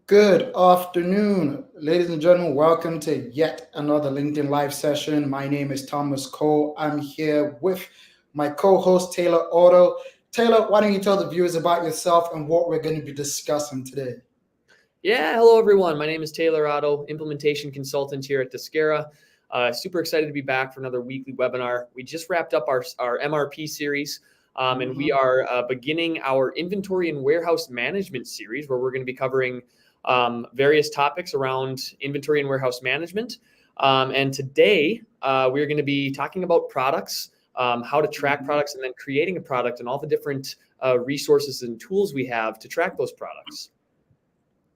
Good afternoon, ladies and gentlemen. Welcome to yet another LinkedIn Live session. My name is Thomas Cole. I'm here with my co host, Taylor Otto. Taylor, why don't you tell the viewers about yourself and what we're going to be discussing today? Yeah, hello everyone. My name is Taylor Otto, implementation consultant here at Deskera. Super excited to be back for another weekly webinar. We just wrapped up our MRP series, and we are beginning our inventory and warehouse management series, where we're going to be covering various topics around inventory and warehouse management. And today we're going to be talking about products, how to track products, and then creating a product, and all the different resources and tools we have to track those products.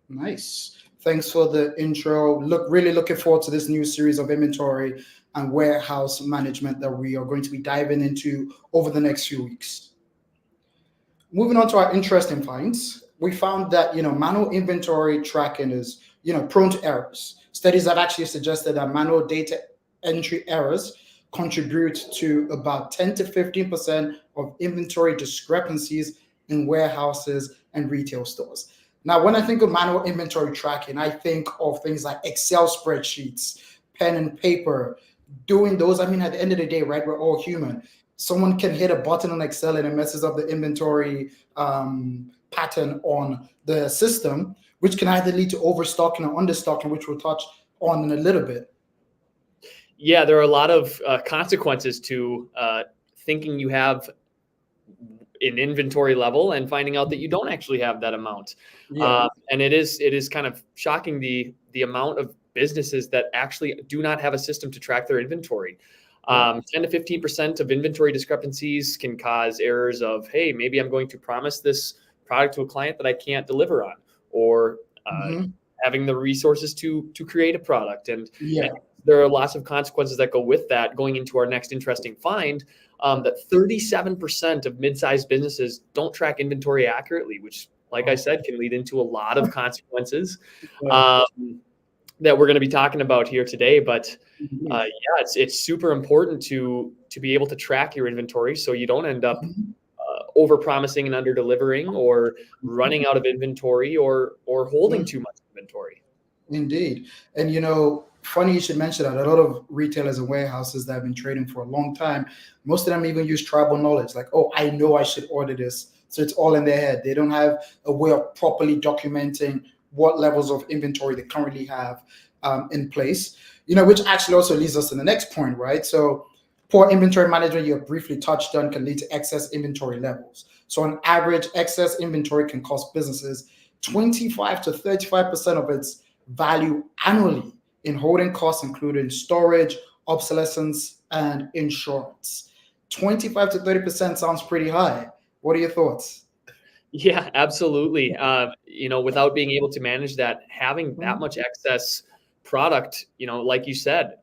Nice. Thanks for the intro. Really looking forward to this new series of inventory and warehouse management that we are going to be diving into over the next few weeks. Moving on to our interesting finds, we found that manual inventory tracking is prone to errors. Studies have actually suggested that manual data entry errors contribute to about 10 to 15% of inventory discrepancies in warehouses and retail stores. Now, when I think of manual inventory tracking, I think of things like Excel spreadsheets, pen and paper, doing those. I mean, at the end of the day, right, we're all human. Someone can hit a button on Excel and it messes up the inventory pattern on the system, which can either lead to overstocking or understocking, which we'll touch on in a little bit. Yeah, there are a lot of consequences to thinking you have an inventory level and finding out that you don't actually have that amount. Yeah. And it is kind of shocking the amount of businesses that actually do not have a system to track their inventory. 10 to 15% of inventory discrepancies can cause errors of, hey, maybe I'm going to promise this product to a client that I can't deliver on, or having the resources to create a product. And there are lots of consequences that go with that. Going into our next interesting find, that 37% of mid-sized businesses don't track inventory accurately, which, like I said, can lead into a lot of consequences that we're going to be talking about here today. But it's super important to be able to track your inventory so you don't end up over promising and under delivering, or running out of inventory, or holding too much inventory. Indeed. And funny you should mention that. A lot of retailers and warehouses that have been trading for a long time, most of them even use tribal knowledge, like, oh, I know I should order this. So it's all in their head. They don't have a way of properly documenting what levels of inventory they currently have in place, which actually also leads us to the next point, right? So poor inventory management, you have briefly touched on, can lead to excess inventory levels. So on average, excess inventory can cost businesses 25 to 35% of its value annually in holding costs, including storage, obsolescence, and insurance. 25 to 30% sounds pretty high. What are your thoughts? Yeah, absolutely. Without being able to manage that, having that much excess product, like you said,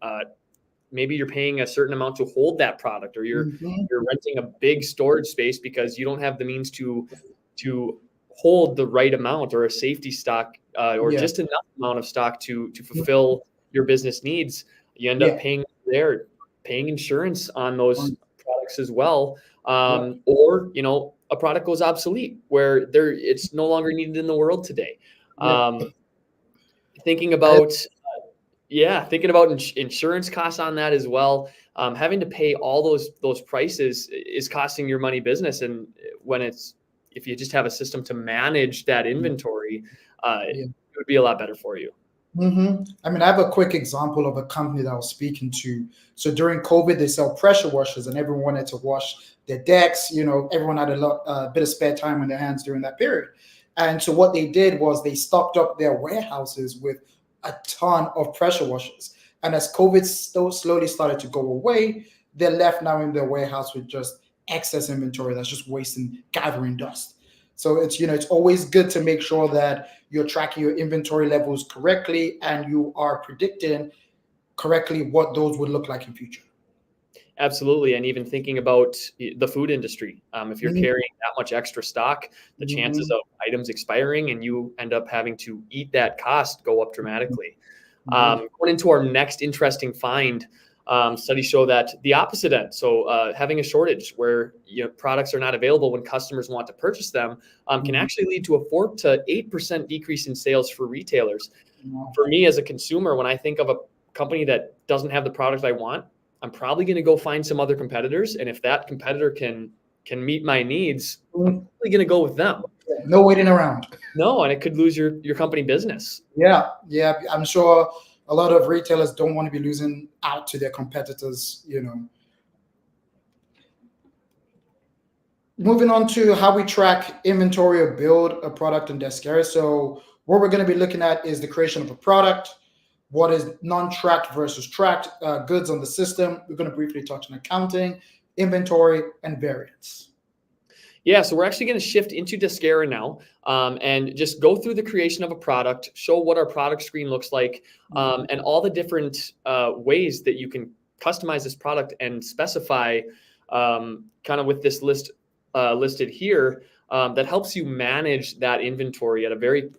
maybe you're paying a certain amount to hold that product, or you're renting a big storage space because you don't have the means to hold the right amount, or a safety stock, or just enough amount of stock to fulfill your business needs. You end up paying insurance on those products as well. Or, a product goes obsolete where it's no longer needed in the world today. Thinking about insurance costs on that as well. Having to pay all those prices is costing your money business. And if you just have a system to manage that inventory, it would be a lot better for you. I mean, I have a quick example of a company that I was speaking to. So during COVID, they sell pressure washers, and everyone wanted to wash their decks. Everyone had a bit of spare time on their hands during that period. And so what they did was they stocked up their warehouses with a ton of pressure washers. And as COVID slowly started to go away, they're left now in their warehouse with just excess inventory that's just wasting, gathering dust. So it's always good to make sure that you're tracking your inventory levels correctly and you are predicting correctly what those would look like in future. Absolutely. And even thinking about the food industry, if you're carrying that much extra stock, the chances of items expiring and you end up having to eat that cost go up dramatically. Going into our next interesting find, Studies show that the opposite end, so having a shortage where products are not available when customers want to purchase them, can actually lead to a 4 to 8% decrease in sales for retailers. For me as a consumer, when I think of a company that doesn't have the product I want, I'm probably going to go find some other competitors. And if that competitor can meet my needs, I'm probably going to go with them. No waiting around. No, and it could lose your company business. Yeah. I'm sure a lot of retailers don't want to be losing out to their competitors, Moving on to how we track inventory or build a product in Deskera. So what we're going to be looking at is the creation of a product, what is non-tracked versus tracked goods on the system. We're going to briefly touch on accounting, inventory, and variance. Yeah, so we're actually going to shift into Deskera now and just go through the creation of a product, show what our product screen looks like, and all the different ways that you can customize this product and specify kind of with this list listed here that helps you manage that inventory at a very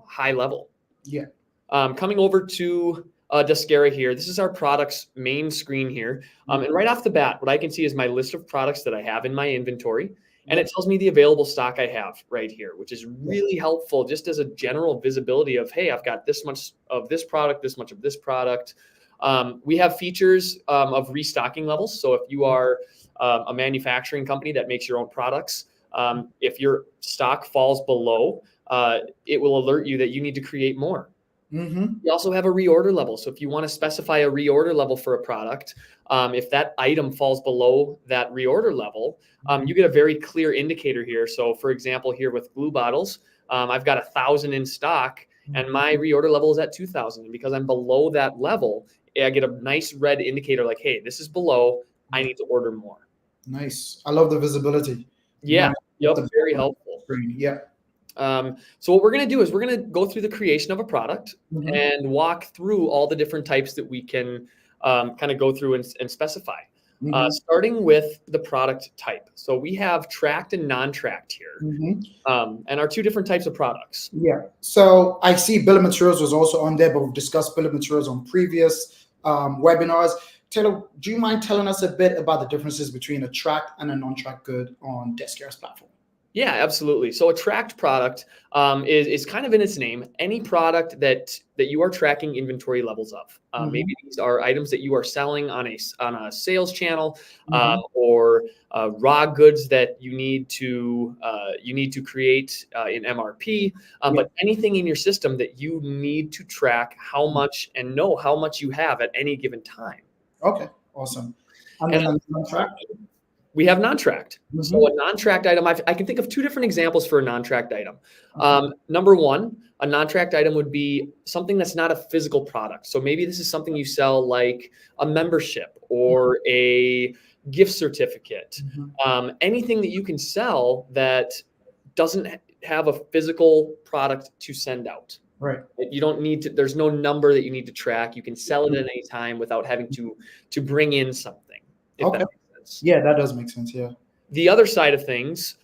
high level. Yeah. Coming over to Deskera here, this is our product's main screen here. And right off the bat, what I can see is my list of products that I have in my inventory. And it tells me the available stock I have right here, which is really helpful just as a general visibility of, hey, I've got this much of this product, this much of this product. We have features of restocking levels. So if you are a manufacturing company that makes your own products, if your stock falls below, it will alert you that you need to create more. We also have a reorder level. So if you want to specify a reorder level for a product, if that item falls below that reorder level, you get a very clear indicator here. So for example, here with glue bottles, I've got 1,000 in stock and my reorder level is at 2,000. And because I'm below that level, I get a nice red indicator like, hey, this is below, I need to order more. Nice. I love the visibility. Yeah. Yep. Very helpful. Yeah. So what we're going to do is we're going to go through the creation of a product and walk through all the different types that we can kind of go through and specify. Starting with the product type. So we have tracked and non-tracked here, and our two different types of products. Yeah. So I see bill of materials was also on there, but we've discussed bill of materials on previous webinars. Taylor, do you mind telling us a bit about the differences between a tracked and a non-tracked good on Deskera's platform? Yeah, absolutely. So a tracked product is kind of in its name, any product that you are tracking inventory levels of. Maybe these are items that you are selling on a sales channel, or raw goods that you need to create in MRP. But anything in your system that you need to track how much and know how much you have at any given time. Okay, awesome. And then non-tracked? We have non-tracked. So a non-tracked item, I can think of two different examples for a non-tracked item. Number one, a non-tracked item would be something that's not a physical product. So maybe this is something you sell like a membership or a gift certificate. Anything that you can sell that doesn't have a physical product to send out. Right. You don't need to, there's no number that you need to track. You can sell it at any time without having to bring in something. If that makes sense. Yeah, that does make sense. Yeah. The other side of things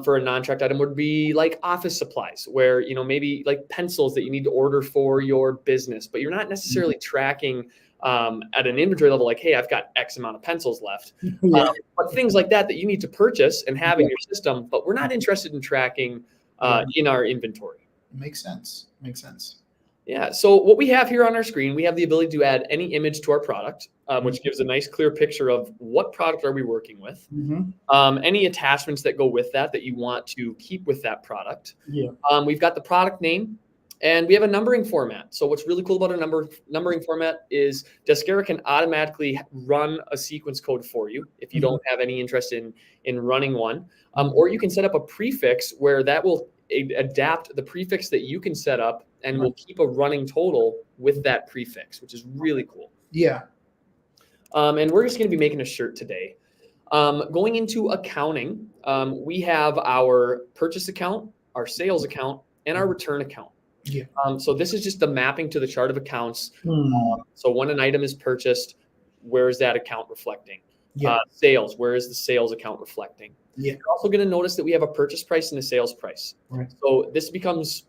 for a non-tracked item would be like office supplies, where, maybe like pencils that you need to order for your business, but you're not necessarily tracking at an inventory level, like, hey, I've got X amount of pencils left. But things like that you need to purchase and have in your system, but we're not interested in tracking in our inventory. Makes sense. Makes sense. Yeah. So what we have here on our screen, we have the ability to add any image to our product, which gives a nice clear picture of what product are we working with, any attachments that go with that you want to keep with that product. We've got the product name, and we have a numbering format. So what's really cool about a numbering format is Deskera can automatically run a sequence code for you if you don't have any interest in running one, or you can set up a prefix where that will adapt the prefix that you can set up and will keep a running total with that prefix, which is really cool. Yeah. And we're just going to be making a shirt today. Going into accounting, we have our purchase account, our sales account, and our return account. Yeah. So this is just the mapping to the chart of accounts. So when an item is purchased, where is that account reflecting? Sales, where is the sales account reflecting? You're also going to notice that we have a purchase price and a sales price. So this becomes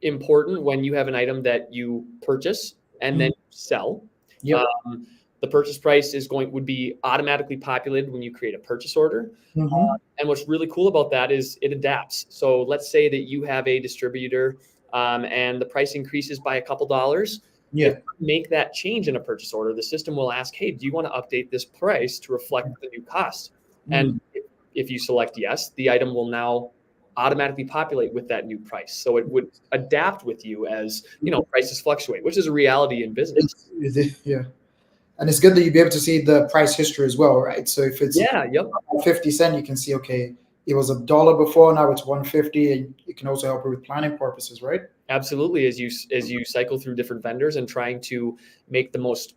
important when you have an item that you purchase and then sell. The purchase price would be automatically populated when you create a purchase order. Mm-hmm. And what's really cool about that is it adapts. So let's say that you have a distributor and the price increases by a couple dollars. Yeah. If you make that change in a purchase order, the system will ask, hey, do you want to update this price to reflect the new cost? And if you select yes, the item will now automatically populate with that new price. So it would adapt with you as, prices fluctuate, which is a reality in business. Yeah. And it's good that you'll be able to see the price history as well, right? So if it's Yep. 50 cents, you can see, okay, it was $1 before, now it's 150, and it can also help with planning purposes, right? Absolutely. As you cycle through different vendors and trying to make the most,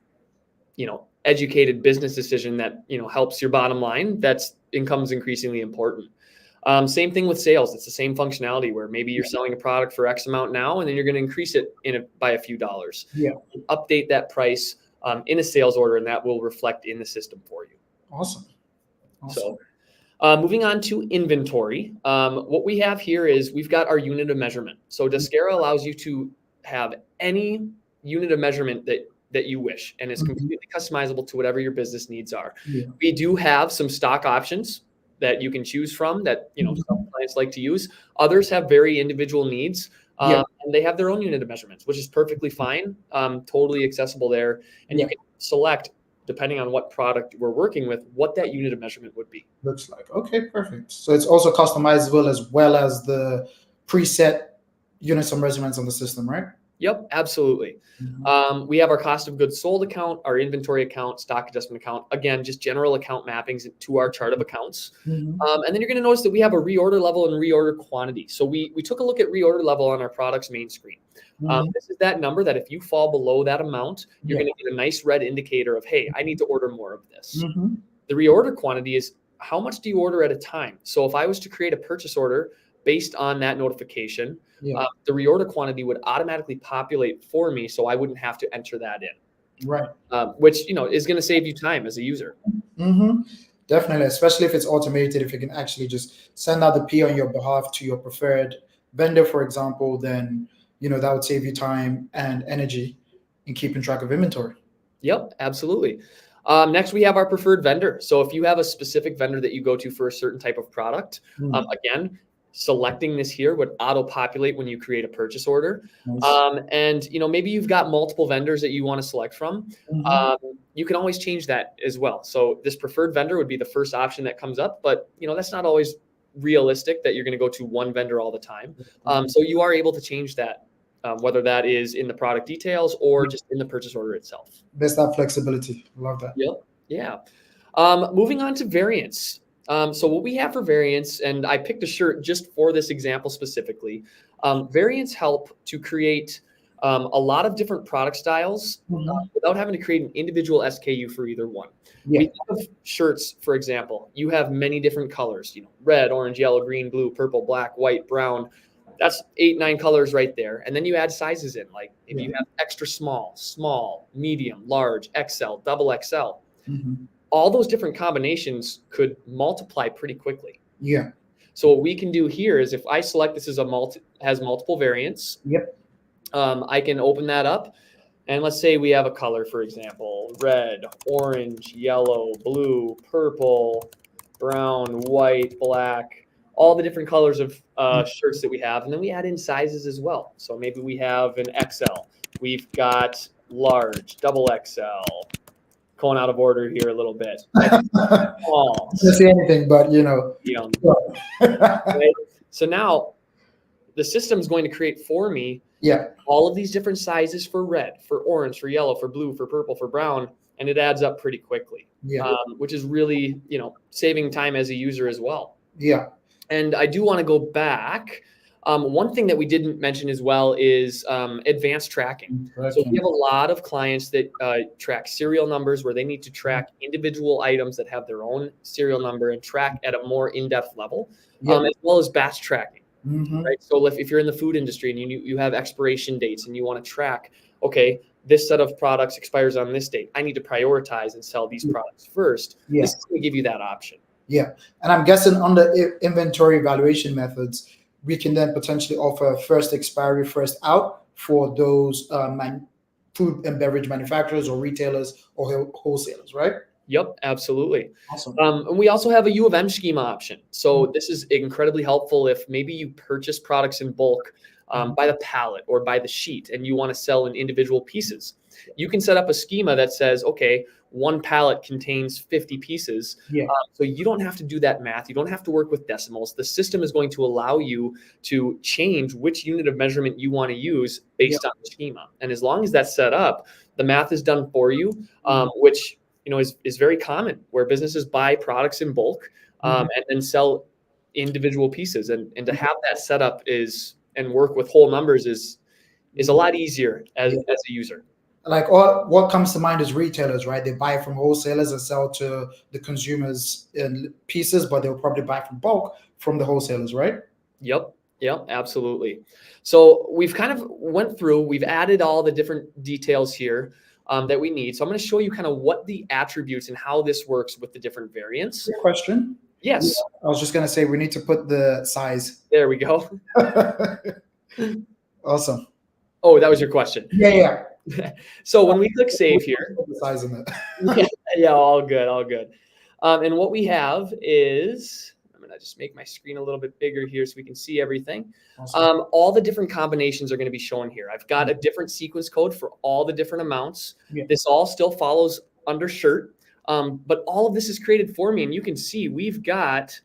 educated business decision that, helps your bottom line, that's income's increasingly important. Same thing with sales. It's the same functionality where maybe you're selling a product for X amount now, and then you're going to increase it by a few dollars. Yeah. Update that price in a sales order, and that will reflect in the system for you. Awesome. So moving on to inventory, what we have here is we've got our unit of measurement. So Deskera allows you to have any unit of measurement that you wish, and it's completely customizable to whatever your business needs are. Yeah. We do have some stock options that you can choose from that some clients like to use. Others have very individual needs, and they have their own unit of measurements, which is perfectly fine, totally accessible there. And you can select, depending on what product we're working with, what that unit of measurement would be. Looks like. Okay, perfect. So it's also customizable as well as the preset units of measurements on the system, right? Yep, absolutely. We have our cost of goods sold account, our inventory account, stock adjustment account. Again, just general account mappings to our chart of accounts. And then you're going to notice that we have a reorder level and reorder quantity. So we took a look at reorder level on our product's main screen. This is that number that if you fall below that amount, you're going to get a nice red indicator of, hey, I need to order more of this. The reorder quantity is how much do you order at a time? So if I was to create a purchase order based on that notification, the reorder quantity would automatically populate for me, so I wouldn't have to enter that in. Right. Which is going to save you time as a user. Definitely, especially if it's automated. If you can actually just send out the P on your behalf to your preferred vendor, for example, then that would save you time and energy in keeping track of inventory. Yep, absolutely. Next, we have our preferred vendor. So if you have a specific vendor that you go to for a certain type of product, again, selecting this here would auto-populate when you create a purchase order. Nice. And maybe you've got multiple vendors that you want to select from. You can always change that as well. So this preferred vendor would be the first option that comes up, but that's not always realistic that you're going to go to one vendor all the time. So you are able to change that, whether that is in the product details or just in the purchase order itself. There's that flexibility. Love that. Yep. Yeah. Moving on to variants. So what we have for variants, and I picked a shirt just for this example specifically, variants help to create a lot of different product styles without having to create an individual SKU for either one. We have shirts, for example, you have many different colors, red, orange, yellow, green, blue, purple, black, white, brown. That's 8-9 colors right there. And then you add sizes in, like if you have extra small, medium, large, XL, double XL. All those different combinations could multiply pretty quickly. So what we can do here is if I select this as has multiple variants, I can open that up. And let's say we have a color, for example, red, orange, yellow, blue, purple, brown, white, black, all the different colors of shirts that we have. And then we add in sizes as well. So maybe we have an XL. We've got large, double XL. Going out of order here a little bit. Small. Doesn't say anything, but Right? So now the system's going to create for me all of these different sizes for red, for orange, for yellow, for blue, for purple, for brown, and it adds up pretty quickly. Which is really saving time as a user as well. And I do want to go back. One thing that we didn't mention as well is advanced tracking. So we have a lot of clients that track serial numbers where they need to track individual items that have their own serial number and track at a more in-depth level, as well as batch tracking. Right. So if you're in the food industry and you have expiration dates and you want to track, okay, this set of products expires on this date, I need to prioritize and sell these products first. This is going to give you that option. And I'm guessing on the inventory evaluation methods, we can then potentially offer first expiry, first out for those food and beverage manufacturers or retailers or wholesalers, right? Yep, absolutely. Awesome. And we also have a U of M schema option. So this is incredibly helpful if maybe you purchase products in bulk by the pallet or by the sheet and you want to sell in individual pieces. You can set up a schema that says, okay, one pallet contains 50 pieces. Yeah. So you don't have to do that math. You don't have to work with decimals. The system is going to allow you to change which unit of measurement you want to use based on the schema. And as long as that's set up, the math is done for you, which is very common where businesses buy products in bulk and then sell individual pieces. And to have that set up and work with whole numbers is a lot easier as a user. Like what comes to mind is retailers, right? They buy from wholesalers and sell to the consumers in pieces, but they'll probably buy from bulk from the wholesalers, right? Yep, absolutely. So we've kind of we've added all the different details here that we need. So I'm going to show you kind of what the attributes and how this works with the different variants. Good question. Yes. I was just going to say we need to put the size. There we go. Awesome. Oh, that was your question. Yeah. So when we click save here, the size in it. yeah, all good. And what we have is, I'm gonna just make my screen a little bit bigger here so we can see everything. Awesome. All the different combinations are going to be shown here. I've got a different sequence code for all the different amounts. Yeah. This all still follows under shirt, but all of this is created for me, and you can see we've got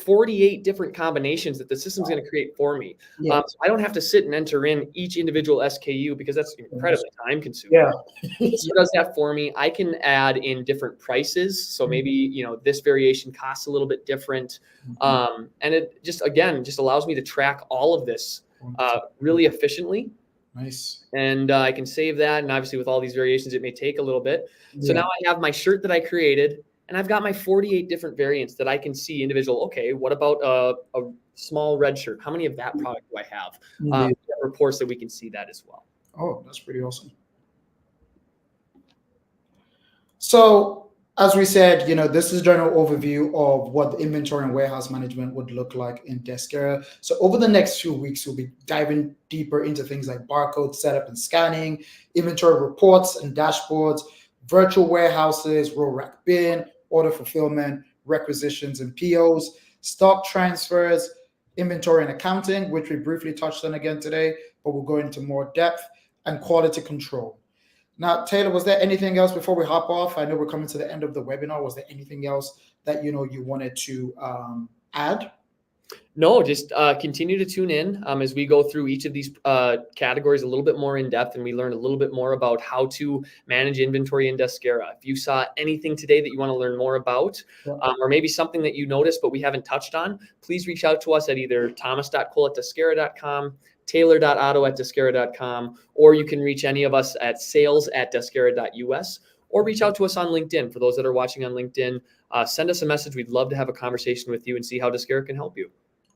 48 different combinations that the system's going to create for me. So I don't have to sit and enter in each individual SKU because that's incredibly time consuming. Yeah. It does that for me. I can add in different prices. So maybe, this variation costs a little bit different. And it just allows me to track all of this really efficiently. Nice. And I can save that. And obviously with all these variations, it may take a little bit. So now I have my shirt that I created. And I've got my 48 different variants that I can see individual. Okay, what about a small red shirt? How many of that product do I have? Reports that we can see that as well. Oh, that's pretty awesome. So as we said, this is a general overview of what the inventory and warehouse management would look like in Deskera. So over the next few weeks, we'll be diving deeper into things like barcode setup and scanning, inventory reports and dashboards, virtual warehouses, row rack bin, order fulfillment, requisitions and POs, stock transfers, inventory and accounting, which we briefly touched on again today, but we'll go into more depth, and quality control. Now, Taylor, was there anything else before we hop off? I know we're coming to the end of the webinar. Was there anything else that you wanted to add? No, just continue to tune in as we go through each of these categories a little bit more in depth, and we learn a little bit more about how to manage inventory in Deskera. If you saw anything today that you want to learn more about, or maybe something that you noticed but we haven't touched on, please reach out to us at either thomas.cole@deskera.com, taylor.otto@deskera.com, or you can reach any of us at sales@deskera.us, or reach out to us on LinkedIn. For those that are watching on LinkedIn, send us a message. We'd love to have a conversation with you and see how Deskera can help you.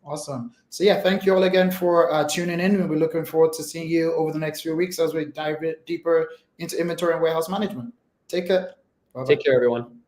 Awesome. So thank you all again for tuning in. And we're looking forward to seeing you over the next few weeks as we dive deeper into inventory and warehouse management. Take care. Bye-bye. Take care, everyone.